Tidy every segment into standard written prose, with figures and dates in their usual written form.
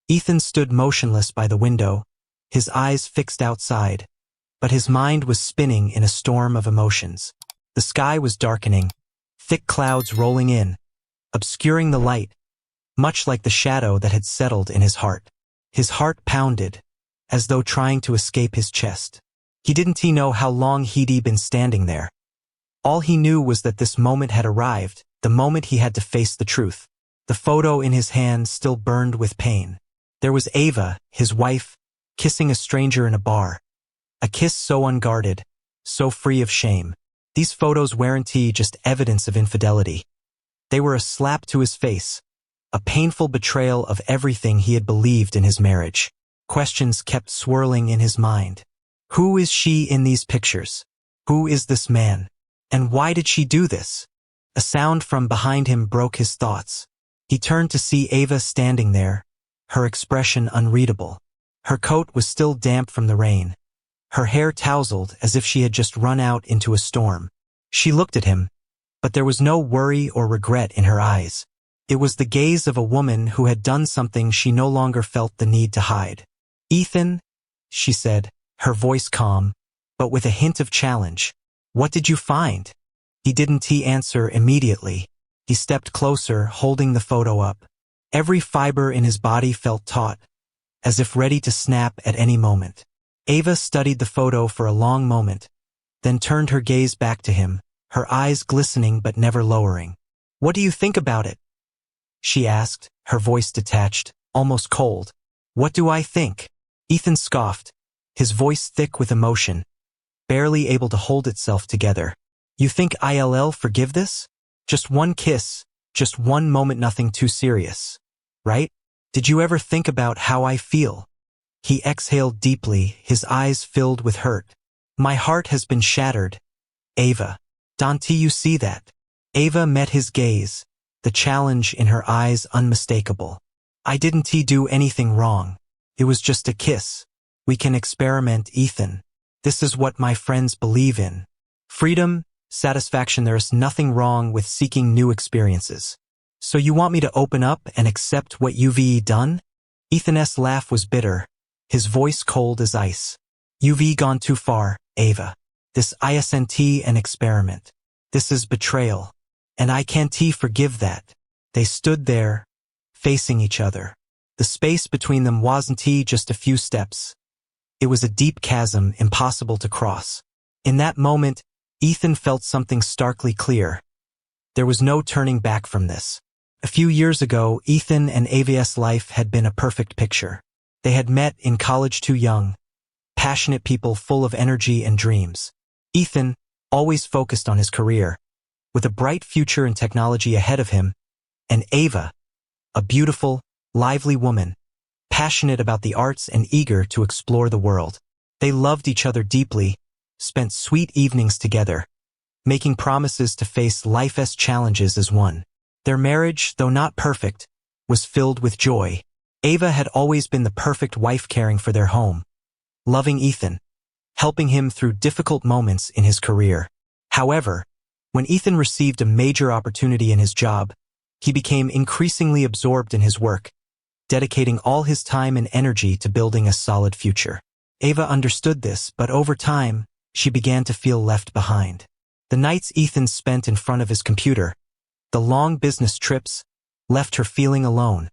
Ethan stood motionless by the window, his eyes fixed outside, but his mind was spinning in a storm of emotions. The sky was darkening, thick clouds rolling in, obscuring the light, much like the shadow that had settled in his heart. His heart pounded, as though trying to escape his chest. He didn't know how long he'd been standing there. All he knew was that this moment had arrived, the moment he had to face the truth. The photo in his hand still burned with pain. There was Ava, his wife, kissing a stranger in a bar. A kiss so unguarded, so free of shame. These photos weren't just evidence of infidelity. They were a slap to his face, a painful betrayal of everything he had believed in his marriage. Questions kept swirling in his mind. Who is she in these pictures? Who is this man? And why did she do this? A sound from behind him broke his thoughts. He turned to see Ava standing there, her expression unreadable. Her coat was still damp from the rain, her hair tousled as if she had just run out into a storm. She looked at him, but there was no worry or regret in her eyes. It was the gaze of a woman who had done something she no longer felt the need to hide. "Ethan," she said, her voice calm, but with a hint of challenge. "What did you find?" He didn't answer immediately. He stepped closer, holding the photo up. Every fiber in his body felt taut, as if ready to snap at any moment. Ava studied the photo for a long moment, then turned her gaze back to him, her eyes glistening but never lowering. "What do you think about it?" she asked, her voice detached, almost cold. "What do I think?" Ethan scoffed, his voice thick with emotion, barely able to hold itself together. "You think I'll forgive this? Just one kiss, just one moment, nothing too serious, right? Did you ever think about how I feel?" He exhaled deeply, his eyes filled with hurt. "My heart has been shattered, Ava. Don't you see that?" Ava met his gaze, the challenge in her eyes unmistakable. "I didn't do anything wrong. It was just a kiss. We can experiment, Ethan. This is what my friends believe in. Freedom, satisfaction. There is nothing wrong with seeking new experiences. So you want me to open up and accept what you've done?" Ethan's laugh was bitter, his voice cold as ice. "You've gone too far, Ava. This isn't an experiment. This is betrayal. And I can't forgive that." They stood there, facing each other. The space between them wasn't just a few steps. It was a deep chasm impossible to cross. In that moment, Ethan felt something starkly clear. There was no turning back from this. A few years ago, Ethan and Ava's life had been a perfect picture. They had met in college too young, passionate people full of energy and dreams. Ethan, always focused on his career, with a bright future in technology ahead of him, and Ava, a beautiful, lively woman, passionate about the arts and eager to explore the world. They loved each other deeply, spent sweet evenings together, making promises to face life's challenges as one. Their marriage, though not perfect, was filled with joy. Ava had always been the perfect wife, caring for their home, loving Ethan, helping him through difficult moments in his career. However, when Ethan received a major opportunity in his job, he became increasingly absorbed in his work, dedicating all his time and energy to building a solid future. Ava understood this, but over time, she began to feel left behind. The nights Ethan spent in front of his computer, the long business trips, left her feeling alone,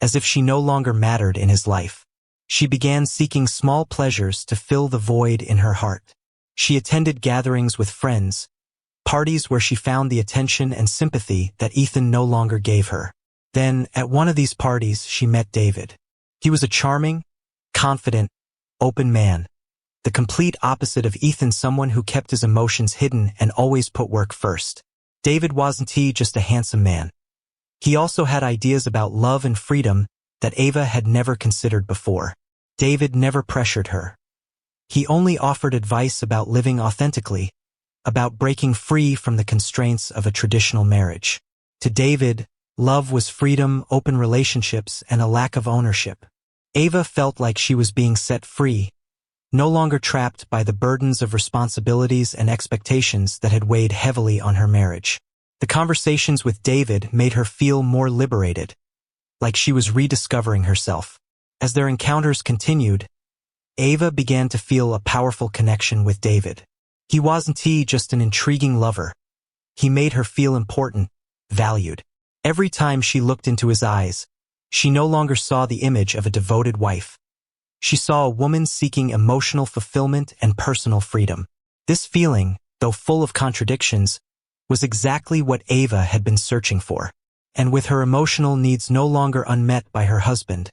as if she no longer mattered in his life. She began seeking small pleasures to fill the void in her heart. She attended gatherings with friends, parties where she found the attention and sympathy that Ethan no longer gave her. Then, at one of these parties, she met David. He was a charming, confident, open man, the complete opposite of Ethan, someone who kept his emotions hidden and always put work first. David wasn't just a handsome man. He also had ideas about love and freedom that Ava had never considered before. David never pressured her. He only offered advice about living authentically, about breaking free from the constraints of a traditional marriage. To David, love was freedom, open relationships, and a lack of ownership. Ava felt like she was being set free, no longer trapped by the burdens of responsibilities and expectations that had weighed heavily on her marriage. The conversations with David made her feel more liberated, like she was rediscovering herself. As their encounters continued, Ava began to feel a powerful connection with David. He wasn't just an intriguing lover. He made her feel important, valued. Every time she looked into his eyes, she no longer saw the image of a devoted wife. She saw a woman seeking emotional fulfillment and personal freedom. This feeling, though full of contradictions, was exactly what Ava had been searching for. And with her emotional needs no longer unmet by her husband,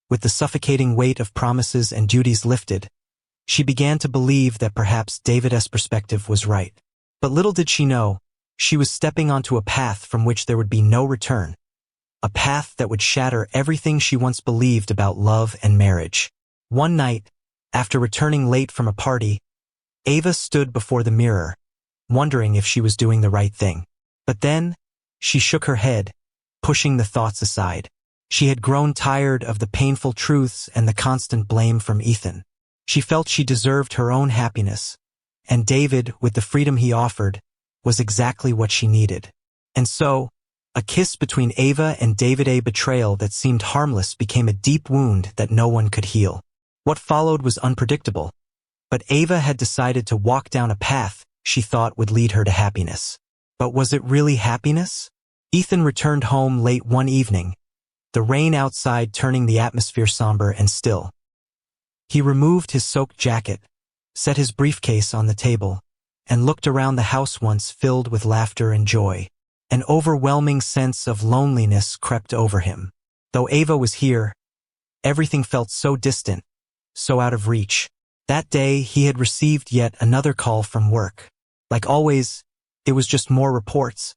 with the suffocating weight of promises and duties lifted, she began to believe that perhaps David's perspective was right. But little did she know, she was stepping onto a path from which there would be no return. A path that would shatter everything she once believed about love and marriage. One night, after returning late from a party, Ava stood before the mirror, wondering if she was doing the right thing. But then, she shook her head, pushing the thoughts aside. She had grown tired of the painful truths and the constant blame from Ethan. She felt she deserved her own happiness, and David, with the freedom he offered, was exactly what she needed. And so, a kiss between Ava and David, a betrayal that seemed harmless, became a deep wound that no one could heal. What followed was unpredictable, but Ava had decided to walk down a path she thought would lead her to happiness. But was it really happiness? Ethan returned home late one evening, the rain outside turning the atmosphere somber and still. He removed his soaked jacket, set his briefcase on the table, and looked around the house once filled with laughter and joy. An overwhelming sense of loneliness crept over him. Though Ava was here, everything felt so distant, so out of reach. That day he had received yet another call from work. Like always, it was just more reports,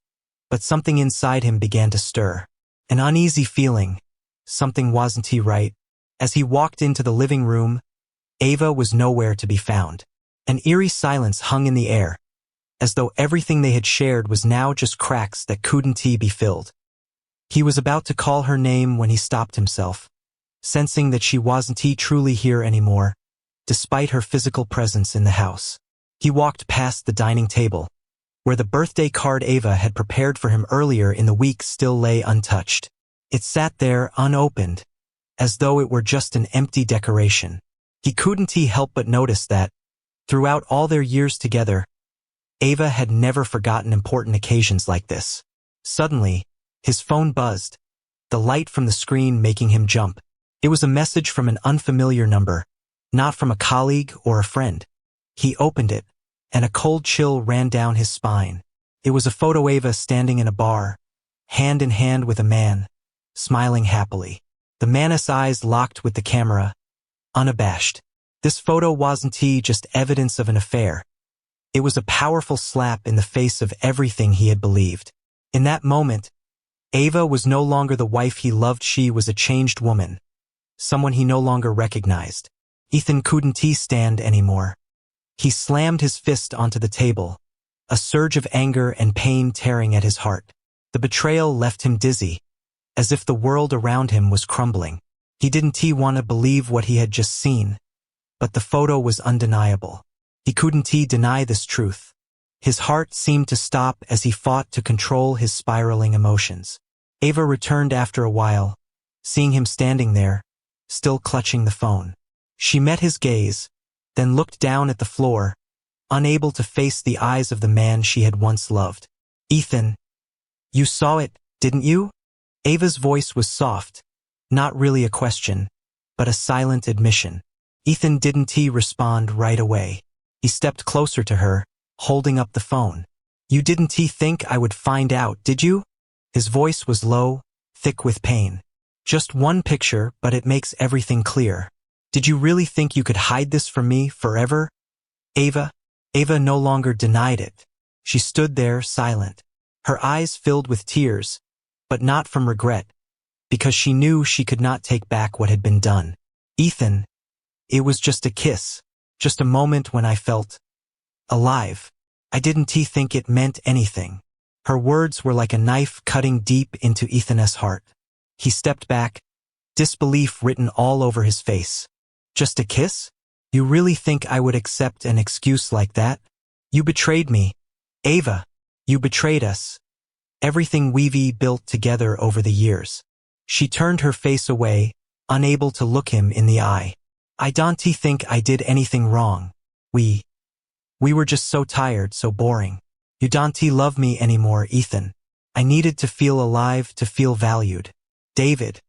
but something inside him began to stir. An uneasy feeling, something wasn't right. As he walked into the living room, Ava was nowhere to be found. An eerie silence hung in the air, as though everything they had shared was now just cracks that couldn't be filled. He was about to call her name when he stopped himself, sensing that she wasn't truly here anymore, despite her physical presence in the house. He walked past the dining table, where the birthday card Ava had prepared for him earlier in the week still lay untouched. It sat there unopened, as though it were just an empty decoration. He couldn't help but notice that, throughout all their years together, Ava had never forgotten important occasions like this. Suddenly, his phone buzzed, the light from the screen making him jump. It was a message from an unfamiliar number, not from a colleague or a friend. He opened it, and a cold chill ran down his spine. It was a photo Ava standing in a bar, hand in hand with a man, smiling happily. The man's eyes locked with the camera, unabashed. This photo wasn't just evidence of an affair. It was a powerful slap in the face of everything he had believed. In that moment, Ava was no longer the wife he loved. She was a changed woman, someone he no longer recognized. Ethan couldn't stand anymore. He slammed his fist onto the table, a surge of anger and pain tearing at his heart. The betrayal left him dizzy, as if the world around him was crumbling. He didn't want to believe what he had just seen, but the photo was undeniable. He couldn't deny this truth. His heart seemed to stop as he fought to control his spiraling emotions. Ava returned after a while, seeing him standing there, still clutching the phone. She met his gaze, then looked down at the floor, unable to face the eyes of the man she had once loved. "Ethan, you saw it, didn't you?" Ava's voice was soft, not really a question, but a silent admission. Ethan didn't respond right away. He stepped closer to her, holding up the phone. "You didn't think I would find out, did you?" His voice was low, thick with pain. "Just one picture, but it makes everything clear. Did you really think you could hide this from me forever?" Ava no longer denied it. She stood there, silent. Her eyes filled with tears, but not from regret, because she knew she could not take back what had been done. "Ethan, it was just a kiss, just a moment when I felt alive. I didn't think it meant anything." Her words were like a knife cutting deep into Ethan's heart. He stepped back, disbelief written all over his face. "Just a kiss? You really think I would accept an excuse like that? You betrayed me. Ava, you betrayed us. Everything we've built together over the years." She turned her face away, unable to look him in the eye. I don't think I did anything wrong. We were just so tired, so boring. You don't love me anymore, Ethan. I needed to feel alive, to feel valued. David.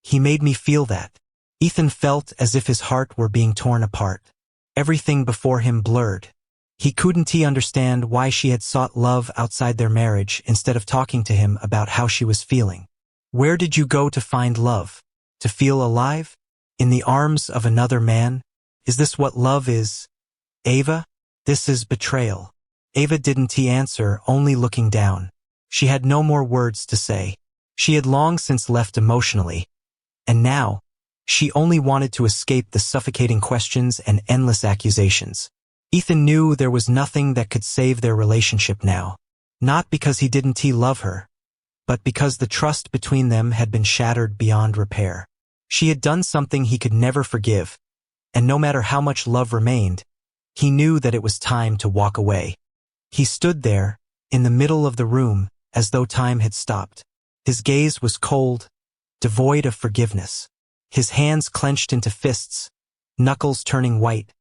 He made me feel that. Ethan felt as if his heart were being torn apart. Everything before him blurred. He couldn't understand why she had sought love outside their marriage instead of talking to him about how she was feeling. Where did you go to find love? To feel alive? In the arms of another man? Is this what love is? Ava? This is betrayal. Ava didn't answer, only looking down. She had no more words to say. She had long since left emotionally. And now, she only wanted to escape the suffocating questions and endless accusations. Ethan knew there was nothing that could save their relationship now. Not because he didn't love her, but because the trust between them had been shattered beyond repair. She had done something he could never forgive, and no matter how much love remained, he knew that it was time to walk away. He stood there, in the middle of the room, as though time had stopped. His gaze was cold, devoid of forgiveness. His hands clenched into fists, knuckles turning white,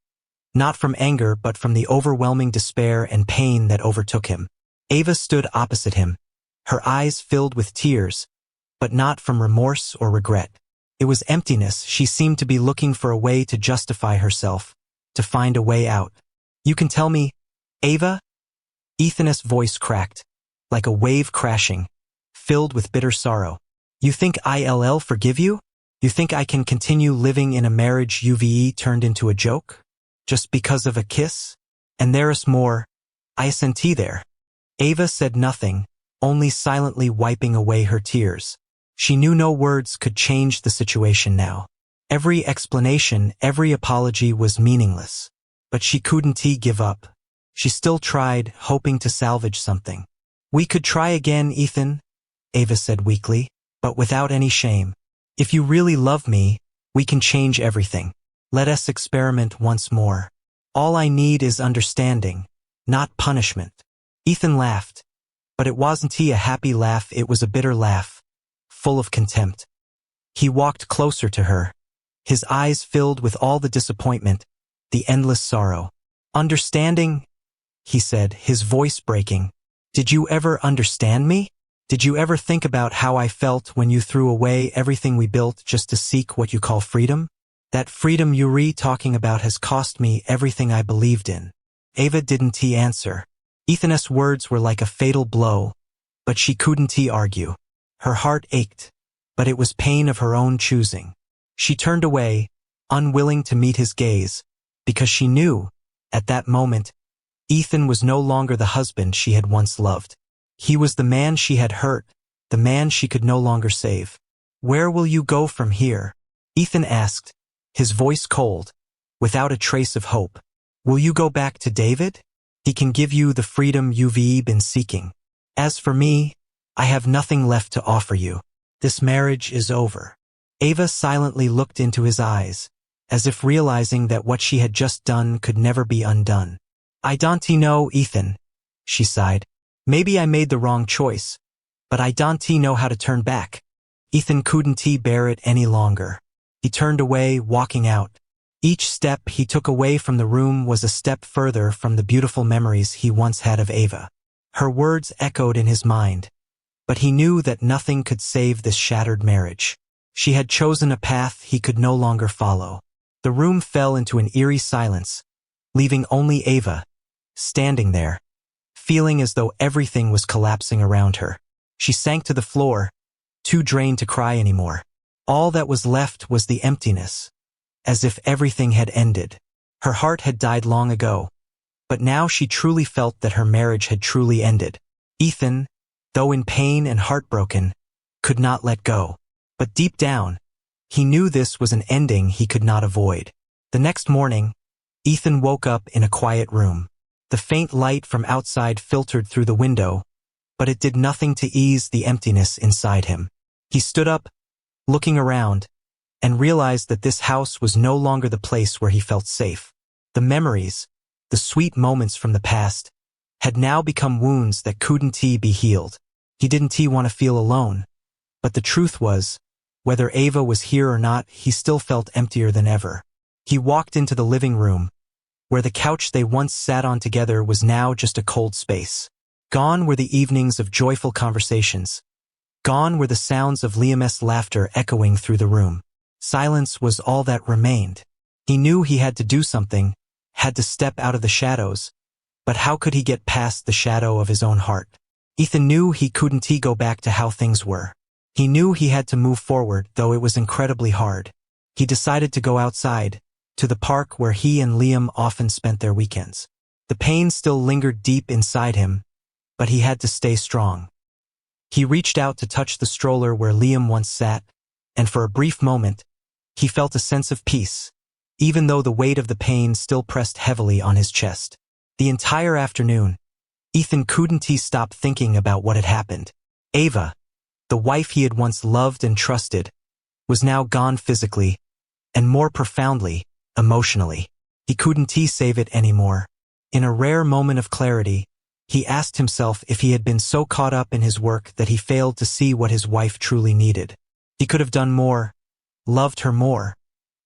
not from anger but from the overwhelming despair and pain that overtook him. Ava stood opposite him, her eyes filled with tears, but not from remorse or regret. It was emptiness. She seemed to be looking for a way to justify herself, to find a way out. You can tell me, Ava? Ethan's voice cracked, like a wave crashing, filled with bitter sorrow. You think I'll forgive you? You think I can continue living in a marriage you've turned into a joke? Just because of a kiss? And there's more. Isn't there? Ava said nothing, only silently wiping away her tears. She knew no words could change the situation now. Every explanation, every apology was meaningless. But she couldn't give up. She still tried, hoping to salvage something. We could try again, Ethan, Ava said weakly, but without any shame. If you really love me, we can change everything. Let us experiment once more. All I need is understanding, not punishment. Ethan laughed, but it wasn't a happy laugh, it was a bitter laugh, full of contempt. He walked closer to her, his eyes filled with all the disappointment, the endless sorrow. Understanding? He said, his voice breaking. Did you ever understand me? Did you ever think about how I felt when you threw away everything we built just to seek what you call freedom? That freedom you're talking about has cost me everything I believed in. Ava didn't answer. Ethan's words were like a fatal blow, but she couldn't argue. Her heart ached, but it was pain of her own choosing. She turned away, unwilling to meet his gaze, because she knew, at that moment, Ethan was no longer the husband she had once loved. He was the man she had hurt, the man she could no longer save. Where will you go from here? Ethan asked, his voice cold, without a trace of hope. Will you go back to David? He can give you the freedom you've been seeking. As for me, I have nothing left to offer you. This marriage is over. Ava silently looked into his eyes, as if realizing that what she had just done could never be undone. I don't know, Ethan, she sighed. Maybe I made the wrong choice, but I don't know how to turn back. Ethan couldn't bear it any longer. He turned away, walking out. Each step he took away from the room was a step further from the beautiful memories he once had of Ava. Her words echoed in his mind, but he knew that nothing could save this shattered marriage. She had chosen a path he could no longer follow. The room fell into an eerie silence, leaving only Ava, standing there, feeling as though everything was collapsing around her. She sank to the floor, too drained to cry anymore. All that was left was the emptiness, as if everything had ended. Her heart had died long ago, but now she truly felt that her marriage had truly ended. Ethan, though in pain and heartbroken, could not let go. But deep down, he knew this was an ending he could not avoid. The next morning, Ethan woke up in a quiet room. The faint light from outside filtered through the window, but it did nothing to ease the emptiness inside him. He stood up, looking around, and realized that this house was no longer the place where he felt safe. The memories, the sweet moments from the past, had now become wounds that couldn't be healed. He didn't want to feel alone, but the truth was, Whether Ava was here or not, he still felt emptier than ever. He walked into the living room, where the couch they once sat on together was now just a cold space. Gone were the evenings of joyful conversations. Gone were the sounds of Liam's laughter echoing through the room. Silence was all that remained. He knew he had to do something, had to step out of the shadows, but how could he get past the shadow of his own heart? Ethan knew he couldn't go back to how things were. He knew he had to move forward, though it was incredibly hard. He decided to go outside, to the park where he and Liam often spent their weekends. The pain still lingered deep inside him, but he had to stay strong. He reached out to touch the stroller where Liam once sat, and for a brief moment, he felt a sense of peace, even though the weight of the pain still pressed heavily on his chest. The entire afternoon, Ethan couldn't stop thinking about what had happened. Ava, the wife he had once loved and trusted, was now gone physically, and more profoundly, emotionally. He couldn't save it anymore. In a rare moment of clarity, he asked himself if he had been so caught up in his work that he failed to see what his wife truly needed. He could have done more, loved her more,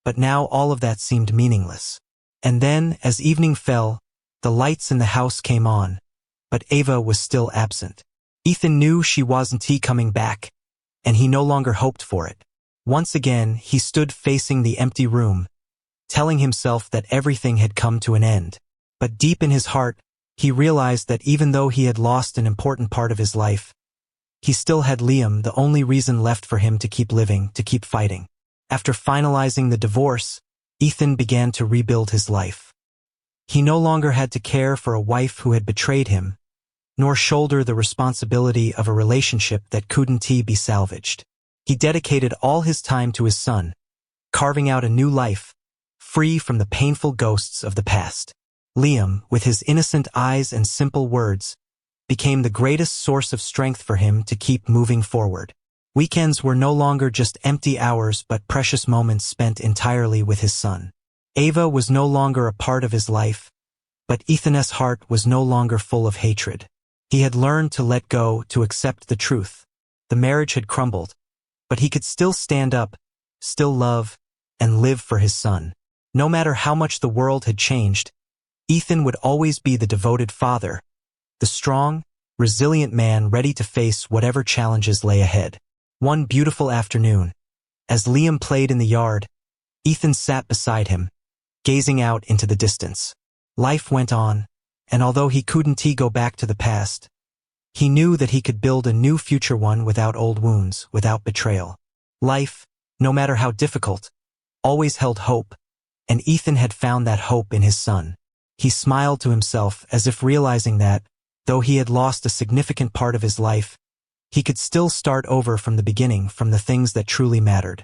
but now all of that seemed meaningless. And then, as evening fell, the lights in the house came on, but Ava was still absent. Ethan knew she wasn't coming back, and he no longer hoped for it. Once again, he stood facing the empty room, telling himself that everything had come to an end. But deep in his heart, he realized that even though he had lost an important part of his life, he still had Liam, the only reason left for him to keep living, to keep fighting. After finalizing the divorce, Ethan began to rebuild his life. He no longer had to care for a wife who had betrayed him, nor shoulder the responsibility of a relationship that couldn't be salvaged. He dedicated all his time to his son, carving out a new life, free from the painful ghosts of the past. Liam, with his innocent eyes and simple words, became the greatest source of strength for him to keep moving forward. Weekends were no longer just empty hours but precious moments spent entirely with his son. Ava was no longer a part of his life, but Ethan's heart was no longer full of hatred. He had learned to let go, to accept the truth. The marriage had crumbled, but he could still stand up, still love, and live for his son. No matter how much the world had changed, Ethan would always be the devoted father, the strong, resilient man ready to face whatever challenges lay ahead. One beautiful afternoon, as Liam played in the yard, Ethan sat beside him, gazing out into the distance. Life went on, and although he couldn't go back to the past, he knew that he could build a new future, one without old wounds, without betrayal. Life, no matter how difficult, always held hope, and Ethan had found that hope in his son. He smiled to himself as if realizing that, though he had lost a significant part of his life, he could still start over from the beginning, from the things that truly mattered.